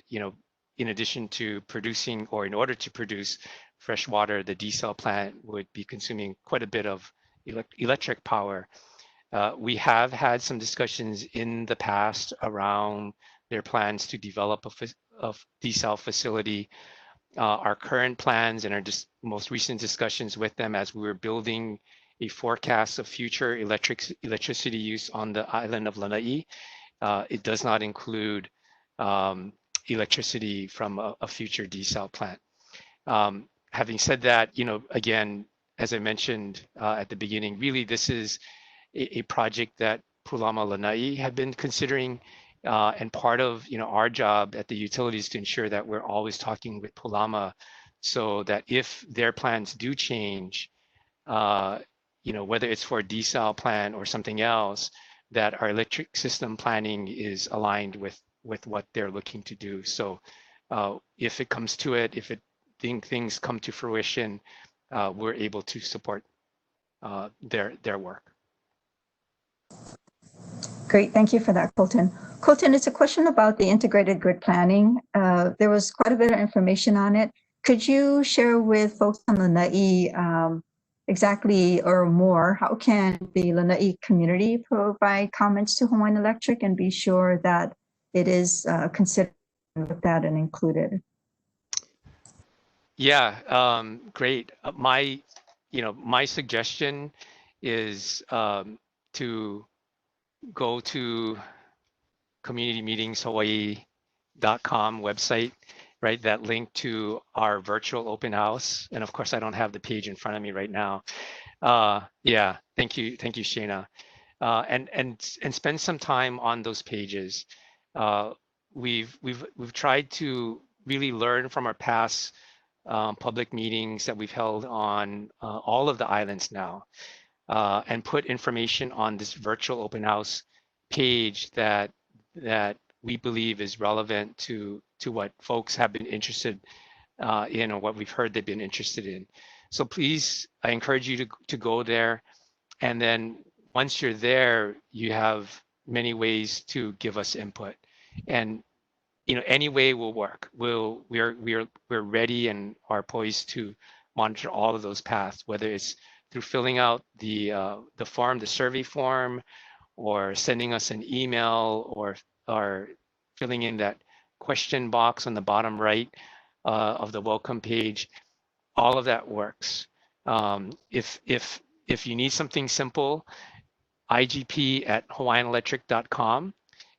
in addition to producing, or in order to produce fresh water, the desal plant would be consuming quite a bit of electric power. We have had some discussions in the past around their plans to develop a desal facility, our current plans and our most recent discussions with them as we were building a forecast of future electricity use on the island of Lanai. It does not include electricity from a future desal plant. Having said that, again, as I mentioned at the beginning, really this is a project that Pulama Lanai have been considering, and part of our job at the utilities to ensure that we're always talking with Pulama, so that if their plans do change, whether it's for a desal plan or something else, that our electric system planning is aligned with what they're looking to do. So if it comes to it, if things come to fruition, we're able to support their work. Great, thank you for that, Colton. Colton, it's a question about the integrated grid planning. There was quite a bit of information on it. Could you share with folks on Lanai exactly or more, how can the Lanai community provide comments to Hawaiian Electric and be sure that it is considered, looked at, and included? Yeah, great. My suggestion is to go to communitymeetingshawaii.com website, right? That link to our virtual open house. And of course, I don't have the page in front of me right now. Yeah, thank you, Shana. And spend some time on those pages. We've tried to really learn from our past public meetings that we've held on all of the islands now, and put information on this virtual open house page that we believe is relevant to what folks have been interested in, or what we've heard they've been interested in. So please, I encourage you to go there, and then once you're there, you have many ways to give us input, and any way will work. We're ready and are poised to monitor all of those paths, whether it's through filling out the form, the survey form, or sending us an email, or filling in that question box on the bottom right of the welcome page. All of that works. If you need something simple, igp@hawaiianelectric.com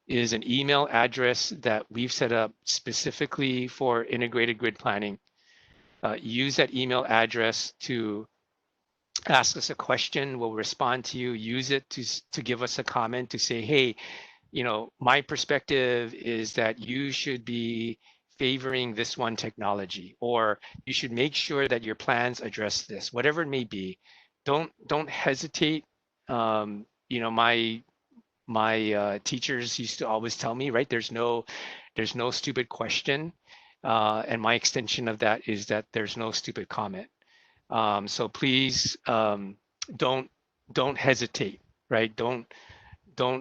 is an email address that we've set up specifically for integrated grid planning. Use that email address to ask us a question. We'll respond to you. Use it to give us a comment to say, hey, my perspective is that you should be favoring this one technology, or you should make sure that your plans address this, whatever it may be. Don't hesitate. My teachers used to always tell me, right, there's no stupid question, and my extension of that is that there's no stupid comment. So please don't hesitate, right? Don't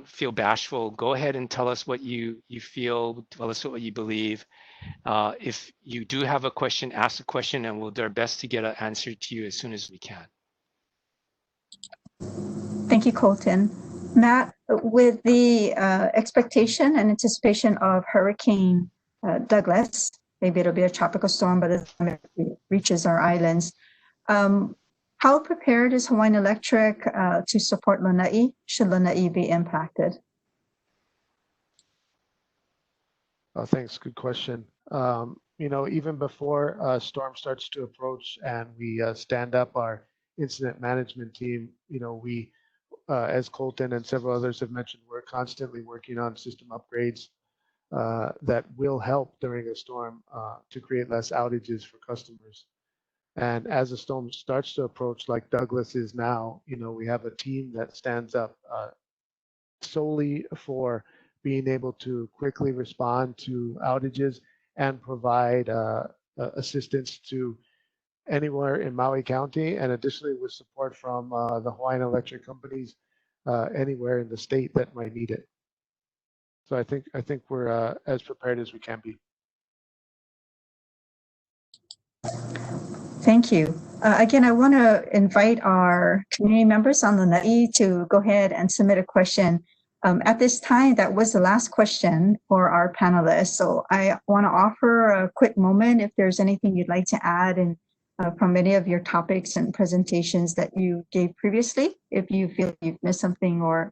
feel bashful. Go ahead and tell us what you feel. Tell us what you believe. If you do have a question, ask a question, and we'll do our best to get an answer to you as soon as we can. Thank you, Colton. Matt, with the expectation and anticipation of Hurricane Douglas, maybe it'll be a tropical storm by the time it reaches our islands, how prepared is Hawaiian Electric to support Lanai, should Lanai be impacted? Thanks, good question. Even before a storm starts to approach and we stand up our incident management team, we, as Colton and several others have mentioned, we're constantly working on system upgrades that will help during a storm to create less outages for customers. And as the storm starts to approach, like Douglas is now, we have a team that stands up solely for being able to quickly respond to outages and provide assistance to anywhere in Maui County, and additionally with support from the Hawaiian Electric companies anywhere in the state that might need it. So I think we're as prepared as we can be. Thank you. Again, I want to invite our community members on Lanai to go ahead and submit a question. At this time, that was the last question for our panelists. So I want to offer a quick moment if there's anything you'd like to add and from any of your topics and presentations that you gave previously, if you feel you've missed something or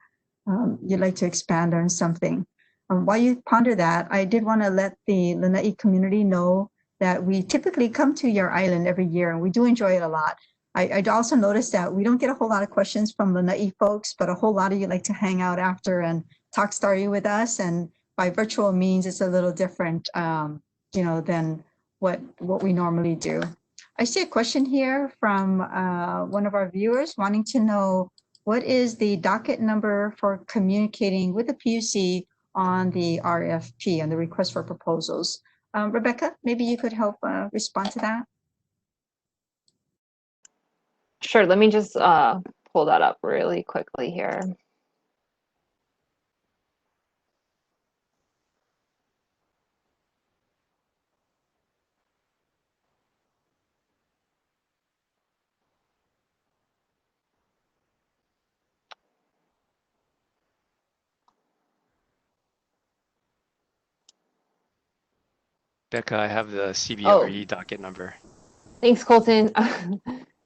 you'd like to expand on something. While you ponder that, I did want to let the Lanai community know that we typically come to your island every year and we do enjoy it a lot. I'd also noticed that we don't get a whole lot of questions from Lanai folks, but a whole lot of you like to hang out after and talk story with us. And by virtual means, it's a little different, than what we normally do. I see a question here from one of our viewers wanting to know what is the docket number for communicating with the PUC on the RFP and the request for proposals. Rebecca, maybe you could help respond to that. Sure, let me just pull that up really quickly here. Becca, I have the CBRE docket number. Thanks, Colton. I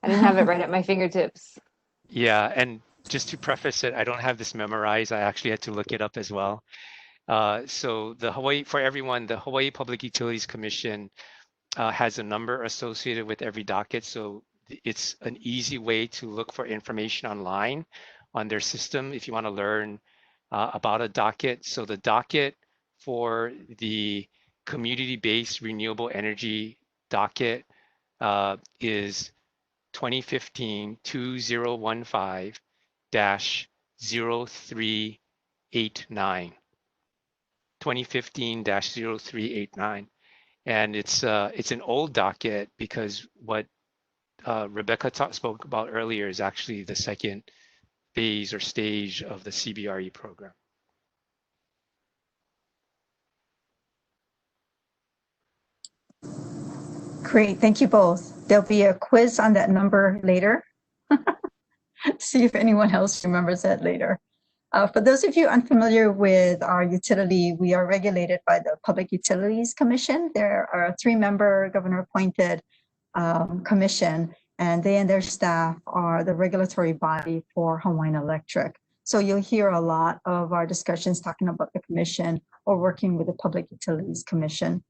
didn't have it right at my fingertips. Yeah, and just to preface it, I don't have this memorized. I actually had to look it up as well. So the Hawaii Public Utilities Commission has a number associated with every docket. So it's an easy way to look for information online on their system if you want to learn about a docket. So the docket for the community-based renewable energy docket is 2015-2015-0389. 2015-0389. And it's an old docket because what Rebecca spoke about earlier is actually the second phase or stage of the CBRE program. Great, thank you both. There'll be a quiz on that number later. See if anyone else remembers that later. For those of you unfamiliar with our utility, we are regulated by the Public Utilities Commission. There are a 3-member governor-appointed commission, and they and their staff are the regulatory body for Hawaiian Electric. So you'll hear a lot of our discussions talking about the commission or working with the Public Utilities Commission.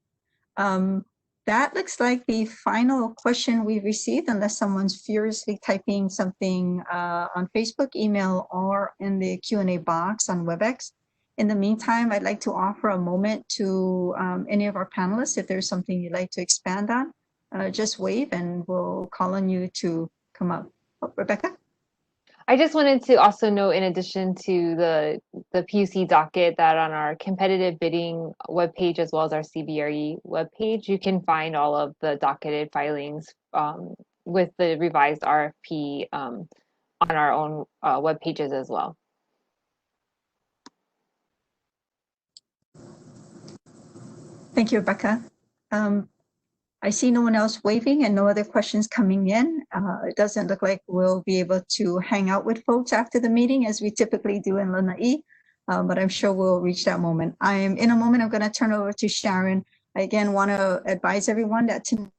That looks like the final question we've received, unless someone's furiously typing something on Facebook, email, or in the Q&A box on WebEx. In the meantime, I'd like to offer a moment to any of our panelists. If there's something you'd like to expand on, just wave and we'll call on you to come up. Oh, Rebecca? I just wanted to also note, in addition to the PUC docket, that on our competitive bidding webpage as well as our CBRE webpage, you can find all of the docketed filings with the revised RFP on our own web pages as well. Thank you, Rebecca. I see no one else waving and no other questions coming in. It doesn't look like we'll be able to hang out with folks after the meeting as we typically do in Lanai, but I'm sure we'll reach that moment. In a moment, I'm going to turn over to Sharon. I again want to advise everyone that tonight has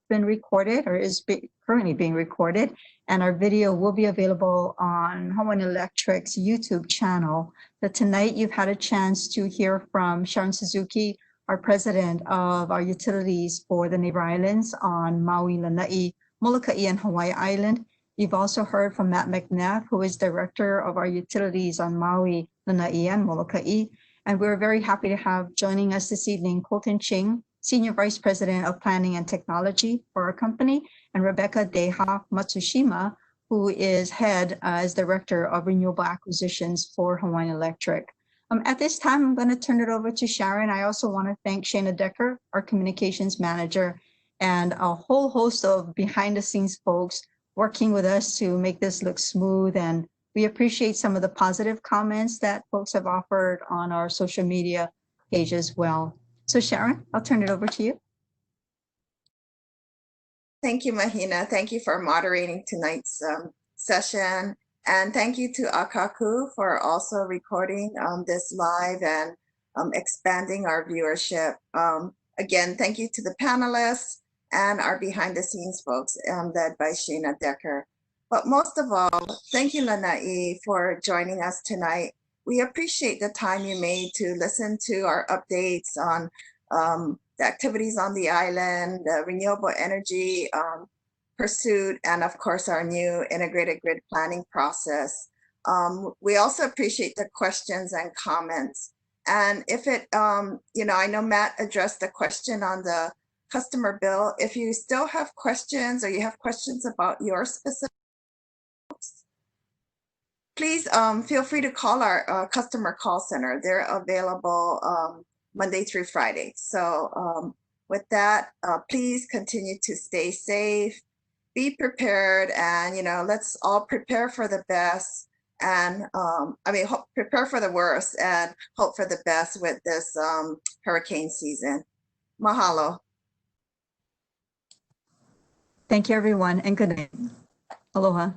been recorded or is currently being recorded, and our video will be available on Hawaiian Electric's YouTube channel. But tonight you've had a chance to hear from Sharon Suzuki, our president of our utilities for the neighbor islands on Maui, Lanai, Molokai, and Hawaii Island. You've also heard from Matt McNabb, who is director of our utilities on Maui, Lanai, and Molokai. And we're very happy to have joining us this evening Colton Ching, Senior Vice President of Planning and Technology for our company, and Rebecca Deha Matsushima, who is head as Director of Renewable Acquisitions for Hawaiian Electric. At this time, I'm going to turn it over to Sharon. I also want to thank Shayna Decker, our communications manager, and a whole host of behind-the-scenes folks working with us to make this look smooth. And we appreciate some of the positive comments that folks have offered on our social media page as well. So Sharon, I'll turn it over to you. Thank you, Mahina. Thank you for moderating tonight's session. And thank you to Akaku for also recording this live and expanding our viewership. Again, thank you to the panelists and our behind the scenes folks led by Shayna Decker. But most of all, thank you, Lanai, for joining us tonight. We appreciate the time you made to listen to our updates on the activities on the island, the renewable energy pursuit, and of course, our new integrated grid planning process. We also appreciate the questions and comments. And if it, I know Matt addressed the question on the customer bill. If you still have questions or you have questions about your specific, please feel free to call our customer call center. They're available Monday through Friday. So with that, please continue to stay safe, be prepared, and let's all prepare for the best and prepare for the worst and hope for the best with this hurricane season. Mahalo. Thank you, everyone, and good night. Aloha.